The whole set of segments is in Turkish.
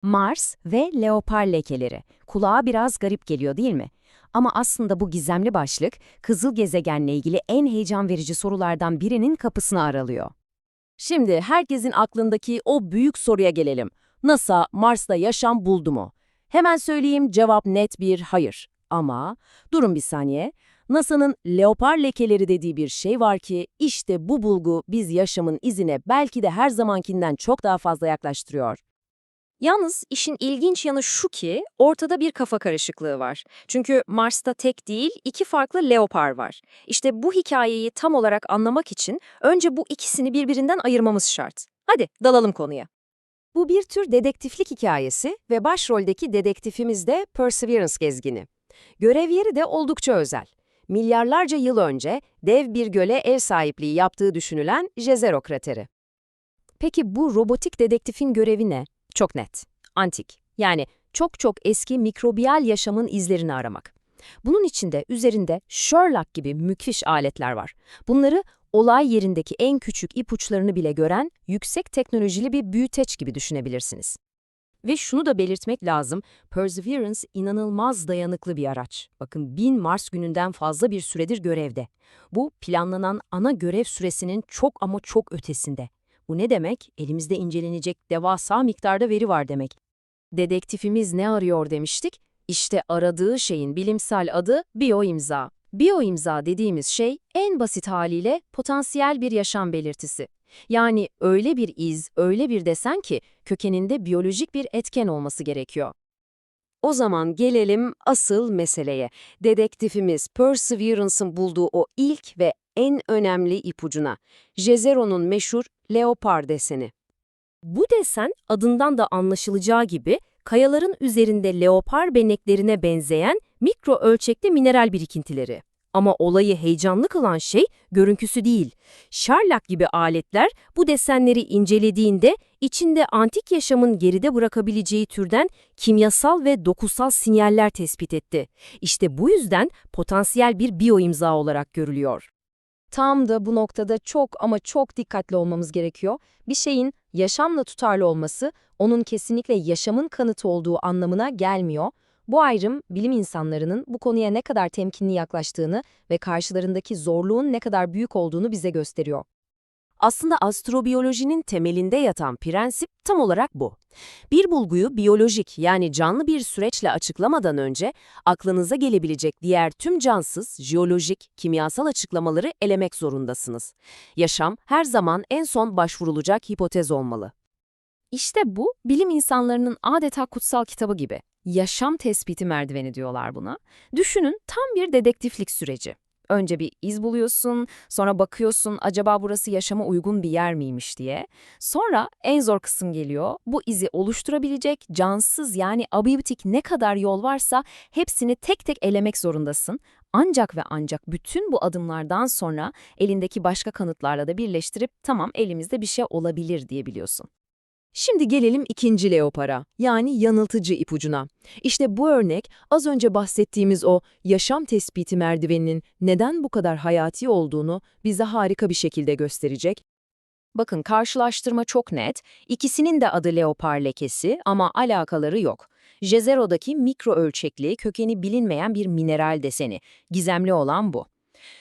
Mars ve leopar lekeleri. Kulağa biraz garip geliyor değil mi? Ama aslında bu gizemli başlık, kızıl gezegenle ilgili en heyecan verici sorulardan birinin kapısını aralıyor. Şimdi herkesin aklındaki o büyük soruya gelelim. NASA Mars'ta yaşam buldu mu? Hemen söyleyeyim, cevap net bir hayır. Ama durun bir saniye. NASA'nın leopar lekeleri dediği bir şey var ki işte bu bulgu biz yaşamın izine belki de her zamankinden çok daha fazla yaklaştırıyor. Yalnız işin ilginç yanı şu ki ortada bir kafa karışıklığı var. Çünkü Mars'ta tek değil iki farklı leopar var. İşte bu hikayeyi tam olarak anlamak için önce bu ikisini birbirinden ayırmamız şart. Hadi dalalım konuya. Bu bir tür dedektiflik hikayesi ve başroldeki dedektifimiz de Perseverance gezgini. Görev yeri de oldukça özel. Milyarlarca yıl önce dev bir göle ev sahipliği yaptığı düşünülen Jezero krateri. Peki bu robotik dedektifin görevi ne? Çok net. Antik. Yani çok çok eski mikrobiyal yaşamın izlerini aramak. Bunun içinde üzerinde Sherlock gibi müthiş aletler var. Bunları olay yerindeki en küçük ipuçlarını bile gören yüksek teknolojili bir büyüteç gibi düşünebilirsiniz. Ve şunu da belirtmek lazım, Perseverance inanılmaz dayanıklı bir araç. Bakın 1000 Mars gününden fazla bir süredir görevde. Bu planlanan ana görev süresinin çok ama çok ötesinde. Bu ne demek? Elimizde incelenecek devasa miktarda veri var demek. Dedektifimiz ne arıyor demiştik? İşte aradığı şeyin bilimsel adı biyoimza. Biyoimza dediğimiz şey en basit haliyle potansiyel bir yaşam belirtisi. Yani öyle bir iz, öyle bir desen ki kökeninde biyolojik bir etken olması gerekiyor. O zaman gelelim asıl meseleye. Dedektifimiz Perseverance'ın bulduğu o ilk ve en önemli ipucuna. Jezero'nun meşhur leopar deseni. Bu desen adından da anlaşılacağı gibi kayaların üzerinde leopar beneklerine benzeyen mikro ölçekli mineral birikintileri. Ama olayı heyecanlı kılan şey görüntüsü değil. Sherlock gibi aletler bu desenleri incelediğinde içinde antik yaşamın geride bırakabileceği türden kimyasal ve dokusal sinyaller tespit etti. İşte bu yüzden potansiyel bir biyoimza olarak görülüyor. Tam da bu noktada çok ama çok dikkatli olmamız gerekiyor. Bir şeyin yaşamla tutarlı olması, onun kesinlikle yaşamın kanıtı olduğu anlamına gelmiyor. Bu ayrım, bilim insanlarının bu konuya ne kadar temkinli yaklaştığını ve karşılarındaki zorluğun ne kadar büyük olduğunu bize gösteriyor. Aslında astrobiyolojinin temelinde yatan prensip tam olarak bu. Bir bulguyu biyolojik yani canlı bir süreçle açıklamadan önce aklınıza gelebilecek diğer tüm cansız, jeolojik, kimyasal açıklamaları elemek zorundasınız. Yaşam her zaman en son başvurulacak hipotez olmalı. İşte bu, bilim insanlarının adeta kutsal kitabı gibi. Yaşam tespiti merdiveni diyorlar buna. Düşünün tam bir dedektiflik süreci. Önce bir iz buluyorsun, sonra bakıyorsun acaba burası yaşama uygun bir yer miymiş diye. Sonra en zor kısım geliyor. Bu izi oluşturabilecek cansız yani abiyotik ne kadar yol varsa hepsini tek tek elemek zorundasın. Ancak ve ancak bütün bu adımlardan sonra elindeki başka kanıtlarla da birleştirip tamam elimizde bir şey olabilir diyebiliyorsun. Şimdi gelelim ikinci leopara, yani yanıltıcı ipucuna. İşte bu örnek az önce bahsettiğimiz o yaşam tespiti merdiveninin neden bu kadar hayati olduğunu bize harika bir şekilde gösterecek. Bakın karşılaştırma çok net, ikisinin de adı leopar lekesi ama alakaları yok. Jezero'daki mikro ölçekli, kökeni bilinmeyen bir mineral deseni, gizemli olan bu.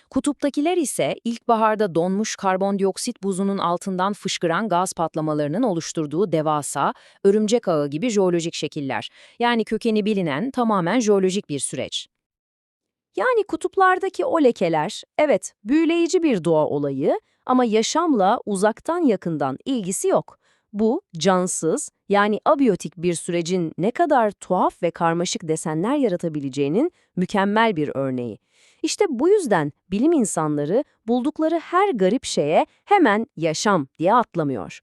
Kutuptakiler ise ilkbaharda donmuş karbondioksit buzunun altından fışkıran gaz patlamalarının oluşturduğu devasa, örümcek ağı gibi jeolojik şekiller. Yani kökeni bilinen tamamen jeolojik bir süreç. Yani kutuplardaki o lekeler, evet büyüleyici bir doğa olayı ama yaşamla uzaktan yakından ilgisi yok. Bu, cansız, yani abiyotik bir sürecin ne kadar tuhaf ve karmaşık desenler yaratabileceğinin mükemmel bir örneği. İşte bu yüzden bilim insanları buldukları her garip şeye hemen yaşam diye atlamıyor.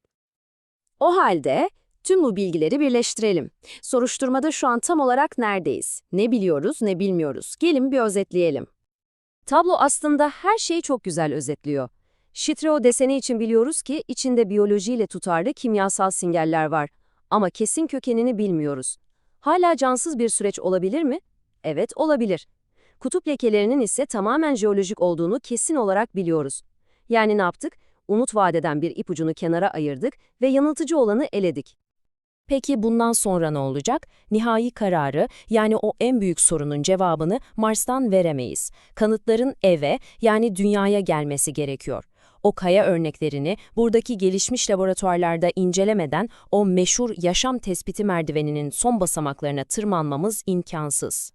O halde tüm bu bilgileri birleştirelim. Soruşturmada şu an tam olarak neredeyiz? Ne biliyoruz, ne bilmiyoruz? Gelin bir özetleyelim. Tablo aslında her şeyi çok güzel özetliyor. Chitreo deseni için biliyoruz ki içinde biyolojiyle tutarlı kimyasal sinyaller var. Ama kesin kökenini bilmiyoruz. Hala cansız bir süreç olabilir mi? Evet, olabilir. Kutup lekelerinin ise tamamen jeolojik olduğunu kesin olarak biliyoruz. Yani ne yaptık? Umut vadeden bir ipucunu kenara ayırdık ve yanıltıcı olanı eledik. Peki bundan sonra ne olacak? Nihai kararı, yani o en büyük sorunun cevabını Mars'tan veremeyiz. Kanıtların eve, yani dünyaya gelmesi gerekiyor. O kaya örneklerini buradaki gelişmiş laboratuvarlarda incelemeden o meşhur yaşam tespiti merdiveninin son basamaklarına tırmanmamız imkansız.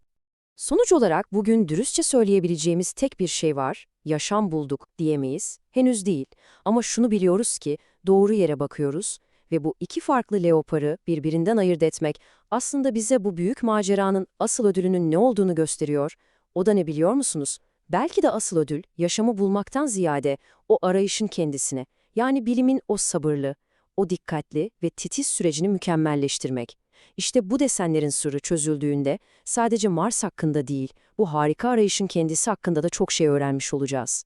Sonuç olarak bugün dürüstçe söyleyebileceğimiz tek bir şey var, yaşam bulduk diyemeyiz, henüz değil. Ama şunu biliyoruz ki doğru yere bakıyoruz ve bu iki farklı leoparı birbirinden ayırt etmek aslında bize bu büyük maceranın asıl ödülünün ne olduğunu gösteriyor. O da ne biliyor musunuz? Belki de asıl ödül yaşamı bulmaktan ziyade o arayışın kendisine, yani bilimin o sabırlı, o dikkatli ve titiz sürecini mükemmelleştirmek. İşte bu desenlerin sırrı çözüldüğünde sadece Mars hakkında değil, bu harika arayışın kendisi hakkında da çok şey öğrenmiş olacağız.